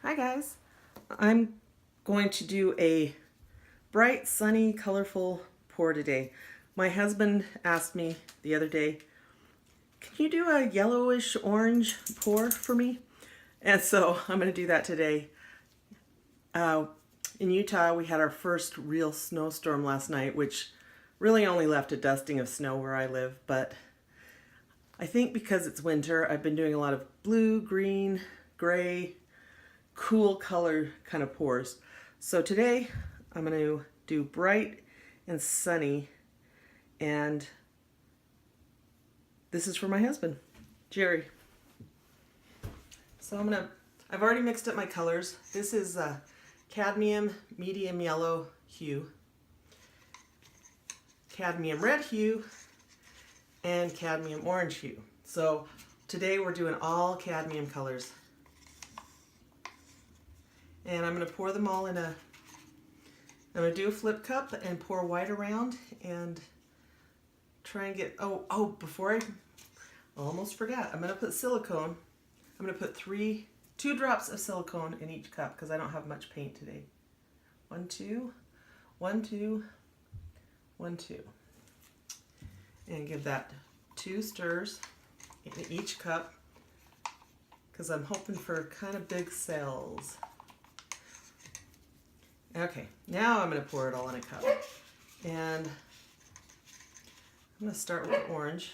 Hi guys, I'm going to do a bright, sunny, colorful pour today. My husband asked me the other day, can you do a yellowish orange pour for me? And so I'm going to do that today. In Utah, we had our first real snowstorm last night, which really only left a dusting of snow where I live. But I think because it's winter, I've been doing a lot of blue, green, gray, cool color kind of pours. So today I'm going to do bright and sunny, and this is for my husband, Jerry. So I've already mixed up my colors. This is cadmium medium yellow hue, cadmium red hue, and cadmium orange hue. So today we're doing all cadmium colors. And I'm going to pour them all in I'm going to do a flip cup and pour white around and try and get, before I almost forgot, I'm going to put silicone. I'm going to put 2 drops of silicone in each cup because I don't have much paint today. 1, 2, 1, 2, 1, 2. And give that 2 stirs in each cup because I'm hoping for kind of big cells. Okay, now I'm going to pour it all in a cup. And I'm going to start with the orange.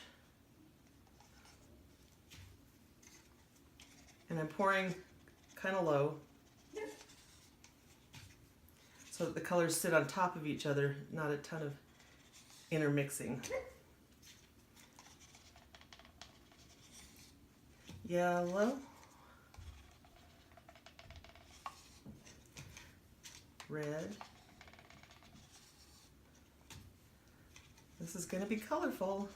And I'm pouring kind of low so that the colors sit on top of each other, not a ton of intermixing. Yellow. Red. This is going to be colorful.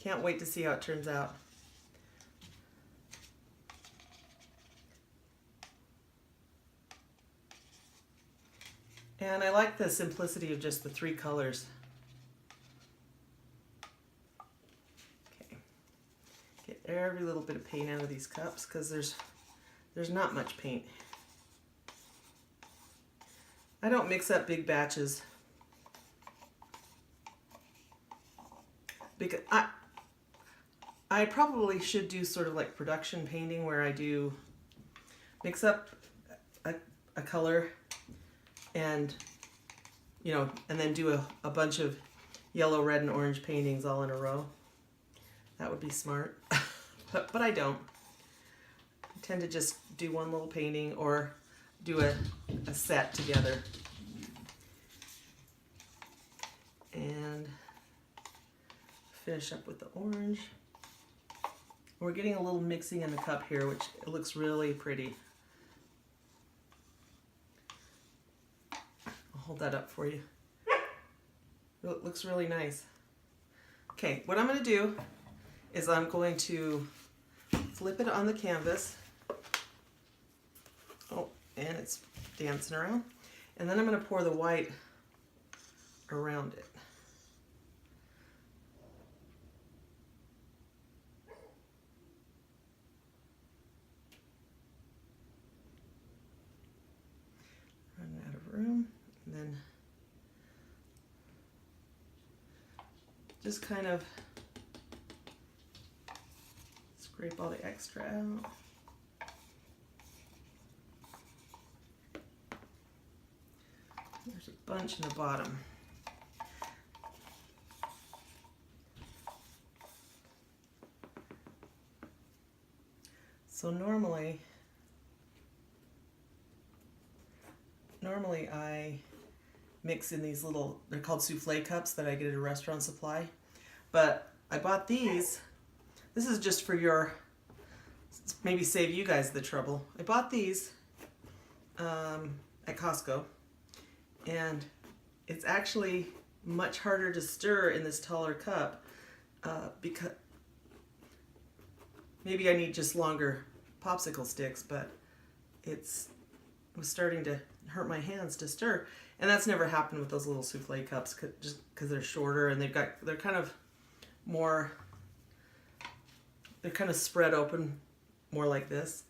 Can't wait to see how it turns out. And I like the simplicity of just the 3 colors. Okay. Get every little bit of paint out of these cups because there's not much paint. I don't mix up big batches because I probably should do sort of like production painting where I do mix up a color and and then do a bunch of yellow, red, and orange paintings all in a row. That would be smart, but I don't. I tend to just do one little painting or do a set together. And finish up with the orange. We're getting a little mixing in the cup here, which it looks really pretty. I'll hold that up for you. It looks really nice. Okay, what I'm going to do is I'm going to flip it on the canvas. And it's dancing around. And then I'm going to pour the white around it. Running out of room. And then just kind of scrape all the extra out. There's a bunch in the bottom. So normally I mix in these little, they're called souffle cups that I get at a restaurant supply. But I bought these. This is just for maybe save you guys the trouble. I bought these at Costco. And it's actually much harder to stir in this taller cup because maybe I need just longer popsicle sticks, but it was starting to hurt my hands to stir. And that's never happened with those little souffle cups just because they're shorter and they're kind of more, they're kind of spread open more like this.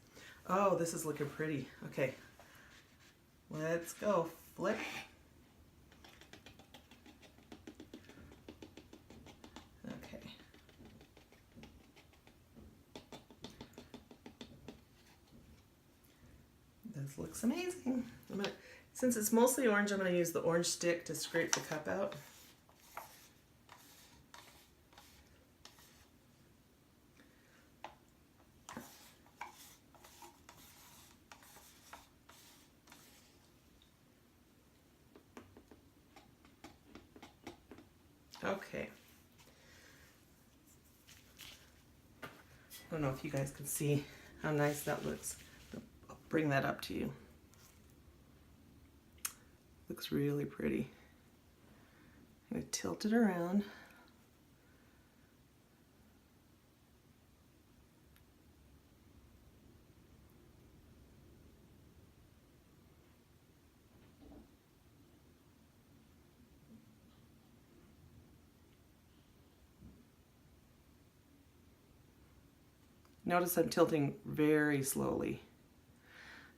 Oh, this is looking pretty. Okay, let's go. Flip. Okay. This looks amazing. Since it's mostly orange, I'm going to use the orange stick to scrape the cup out. Okay. I don't know if you guys can see how nice that looks. I'll bring that up to you. Looks really pretty. I'm going to tilt it around. Notice I'm tilting very slowly.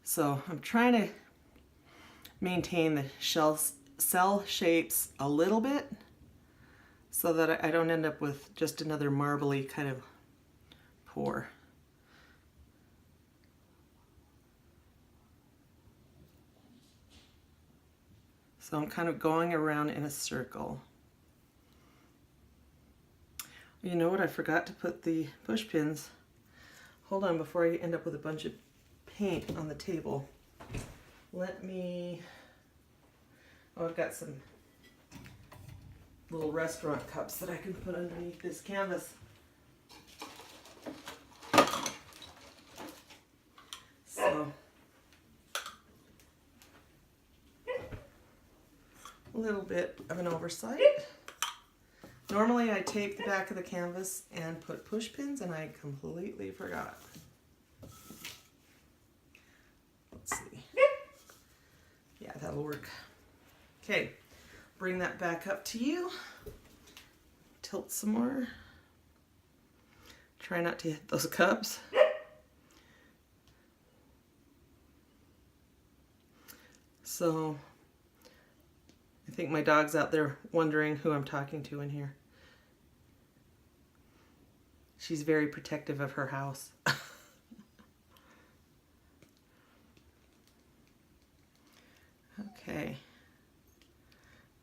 So I'm trying to maintain the cell shapes a little bit so that I don't end up with just another marbly kind of pour. So I'm kind of going around in a circle. You know what? I forgot to put the push pins. Hold on before I end up with a bunch of paint on the table. Let me, oh, I've got some little restaurant cups that I can put underneath this canvas. So, a little bit of an oversight. Normally I tape the back of the canvas and put push pins, and I completely forgot. Let's see. Yeah, that'll work. Okay, bring that back up to you. Tilt some more. Try not to hit those cups. So, I think my dog's out there wondering who I'm talking to in here. She's very protective of her house. Okay.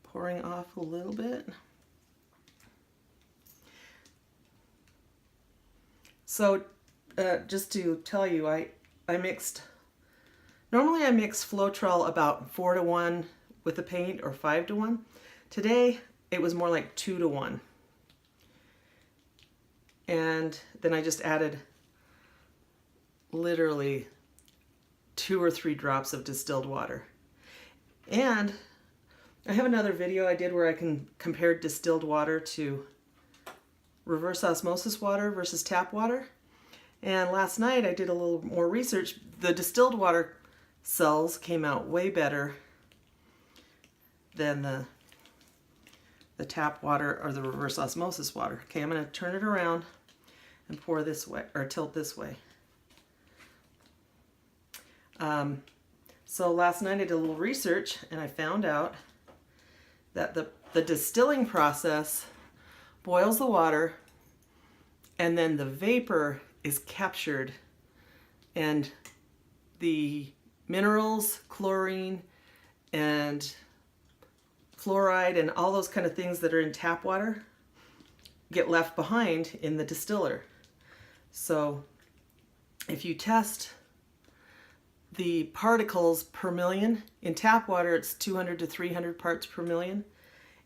Pouring off a little bit. So, just to tell you, I mixed, normally I mix Floetrol about 4-to-1 with the paint, or 5-to-1. Today, it was more like 2-to-1. And then I just added literally 2 or 3 drops of distilled water. And I have another video I did where I can compare distilled water to reverse osmosis water versus tap water. And last night I did a little more research. The distilled water cells came out way better than the tap water or the reverse osmosis water. Okay, I'm going to turn it around and pour this way, or tilt this way. So last night I did a little research and I found out that the distilling process boils the water, and then the vapor is captured, and the minerals, chlorine, and fluoride, and all those kind of things that are in tap water get left behind in the distiller. So if you test the particles per million, in tap water it's 200 to 300 parts per million.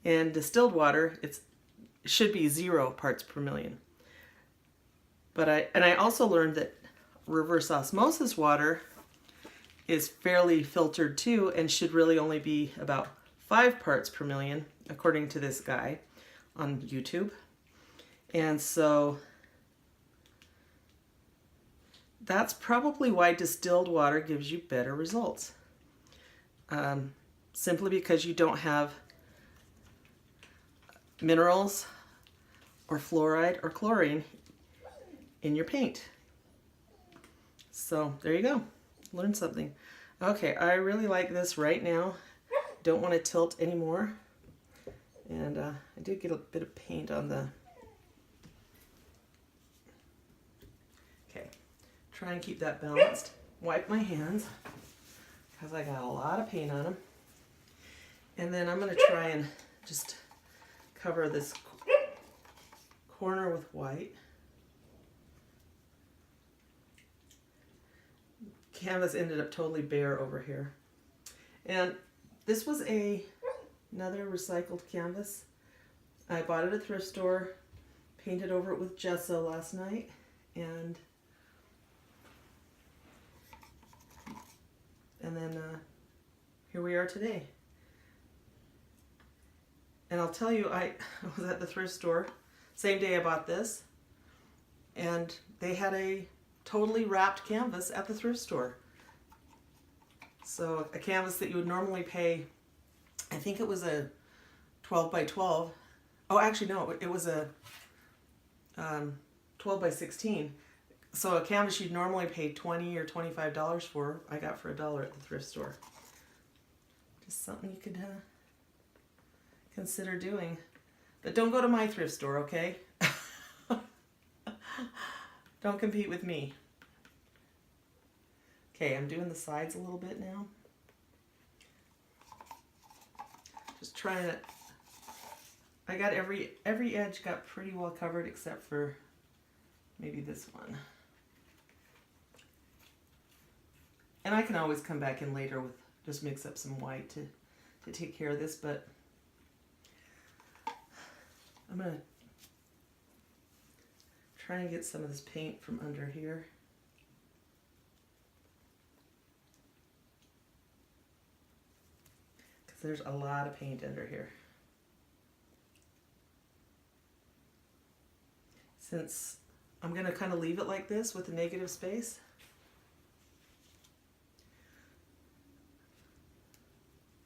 In distilled water it should be 0 parts per million. But I also learned that reverse osmosis water is fairly filtered too, and should really only be about 5 parts per million, according to this guy on YouTube. And so that's probably why distilled water gives you better results. Simply because you don't have minerals or fluoride or chlorine in your paint. So there you go. Learn something. Okay, I really like this right now. Don't want to tilt anymore. And I did get a bit of paint on the... Okay, try and keep that balanced. Wipe my hands because I got a lot of paint on them. And then I'm going to try and just cover this corner with white. Canvas ended up totally bare over here. And this was another recycled canvas. I bought it at a thrift store, painted over it with gesso last night, and then here we are today. And I'll tell you, I was at the thrift store, same day I bought this, and they had a totally wrapped canvas at the thrift store. So a canvas that you would normally pay, I think it was a 12 by 12. Oh, actually no, it was a 12 by 16. So a canvas you'd normally pay $20 or $25 for, I got for $1 at the thrift store. Just something you could consider doing. But don't go to my thrift store, okay? Don't compete with me. Okay, I'm doing the sides a little bit now. Just trying to... I got every edge got pretty well covered except for maybe this one. And I can always come back in later with just mix up some white to take care of this, but I'm going to try and get some of this paint from under here. Because there's a lot of paint under here. Since I'm going to kind of leave it like this with a negative space,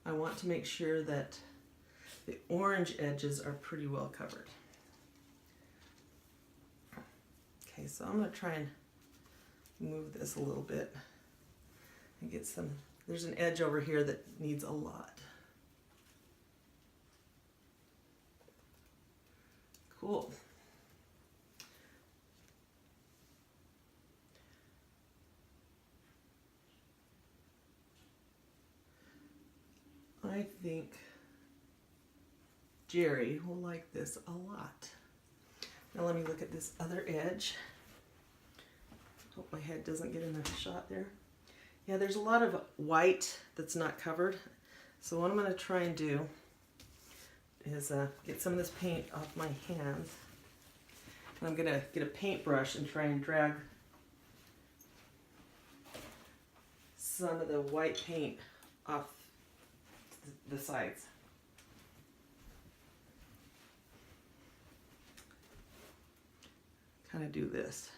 I want to make sure that the orange edges are pretty well covered. Okay, so I'm going to try and move this a little bit and get some, there's an edge over here that needs a lot. Cool. I think Jerry will like this a lot. Now let me look at this other edge. Hope my head doesn't get in the shot there. Yeah, there's a lot of white that's not covered. So what I'm going to try and do is get some of this paint off my hands. And I'm going to get a paintbrush and try and drag some of the white paint off the sides. Kind of do this.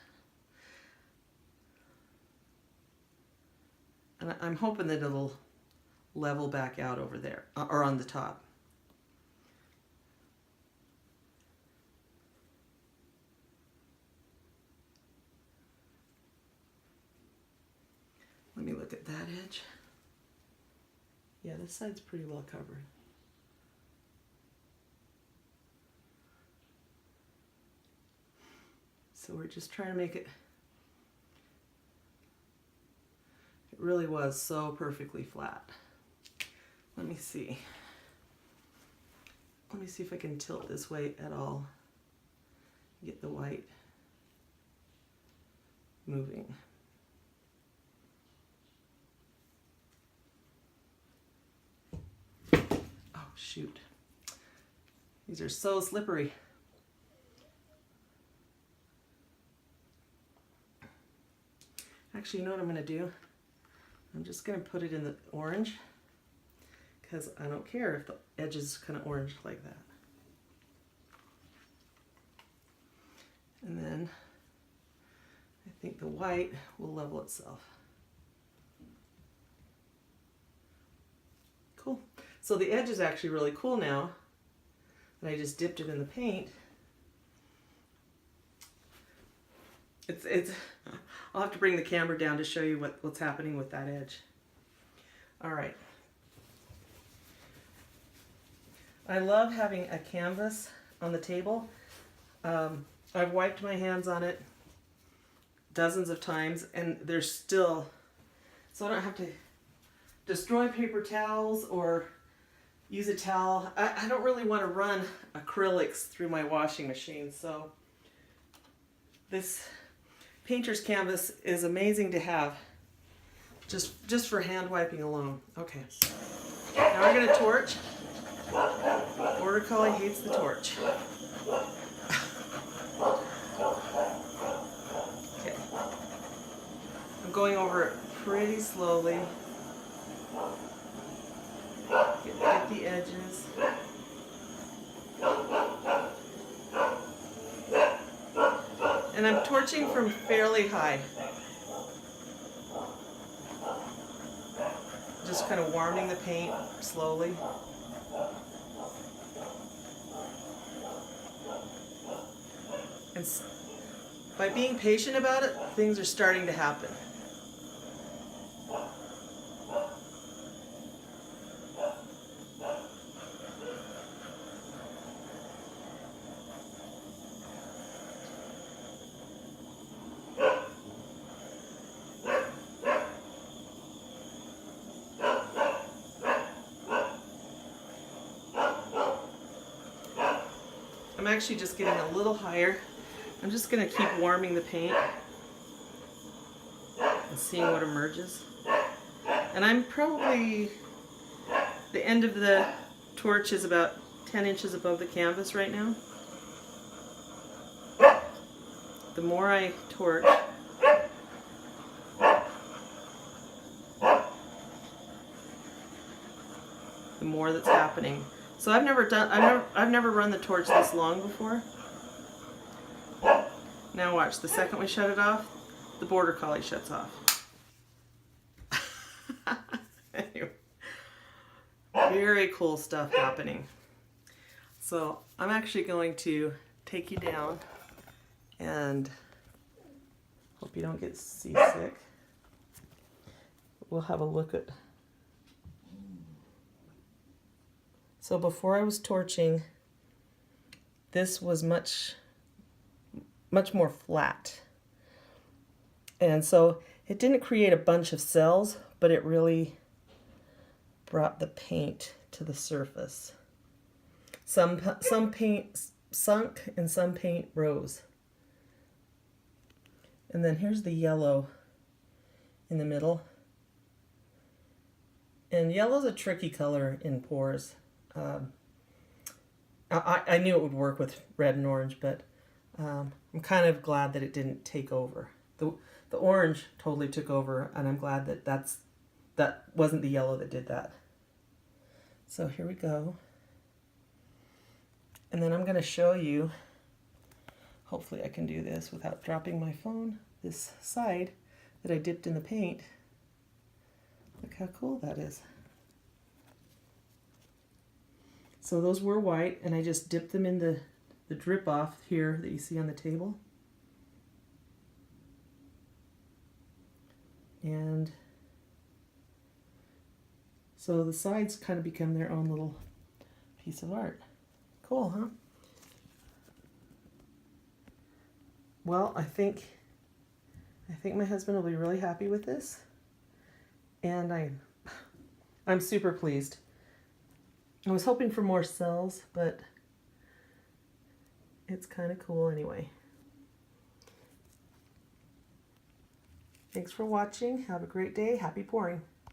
And I'm hoping that it'll level back out over there, or on the top. Let me look at that edge. Yeah, this side's pretty well covered. So we're just trying to make it, it really was so perfectly flat. Let me see. Let me see if I can tilt this way at all. Get the white moving. Oh, shoot. These are so slippery. Actually, you know what I'm going to do? I'm just going to put it in the orange because I don't care if the edge is kind of orange like that. And then I think the white will level itself. Cool. So the edge is actually really cool now that I just dipped it in the paint. It's I'll have to bring the camera down to show you what's happening with that edge. All right. I love having a canvas on the table. I've wiped my hands on it dozens of times, and there's still, so I don't have to destroy paper towels or use a towel. I don't really want to run acrylics through my washing machine, so this painter's canvas is amazing to have just for hand wiping alone. Okay, now we're going to torch. Border Collie hates the torch. Okay, I'm going over it pretty slowly. Get the edges. And I'm torching from fairly high. Just kind of warming the paint slowly. And by being patient about it, things are starting to happen. I'm actually just getting a little higher. I'm just going to keep warming the paint and seeing what emerges. And I'm probably, the end of the torch is about 10 inches above the canvas right now. The more I torch, the more that's happening. So I've never run the torch this long before. Now watch, the second we shut it off, the Border Collie shuts off. Anyway, very cool stuff happening. So I'm actually going to take you down and hope you don't get seasick. We'll have a look at. So before I was torching, this was much more flat. And so it didn't create a bunch of cells, but it really brought the paint to the surface. Some paint sunk and some paint rose. And then here's the yellow in the middle. And yellow's a tricky color in pours. I knew it would work with red and orange, but I'm kind of glad that it didn't take over. The orange totally took over, and I'm glad that that wasn't the yellow that did that. So here we go. And then I'm going to show you, hopefully I can do this without dropping my phone, this side that I dipped in the paint. Look how cool that is. So those were white, and I just dipped them in the drip off here that you see on the table. And so the sides kind of become their own little piece of art. Cool, huh? Well, I think my husband will be really happy with this, and I'm super pleased. I was hoping for more cells, but it's kind of cool anyway. Thanks for watching. Have a great day. Happy pouring.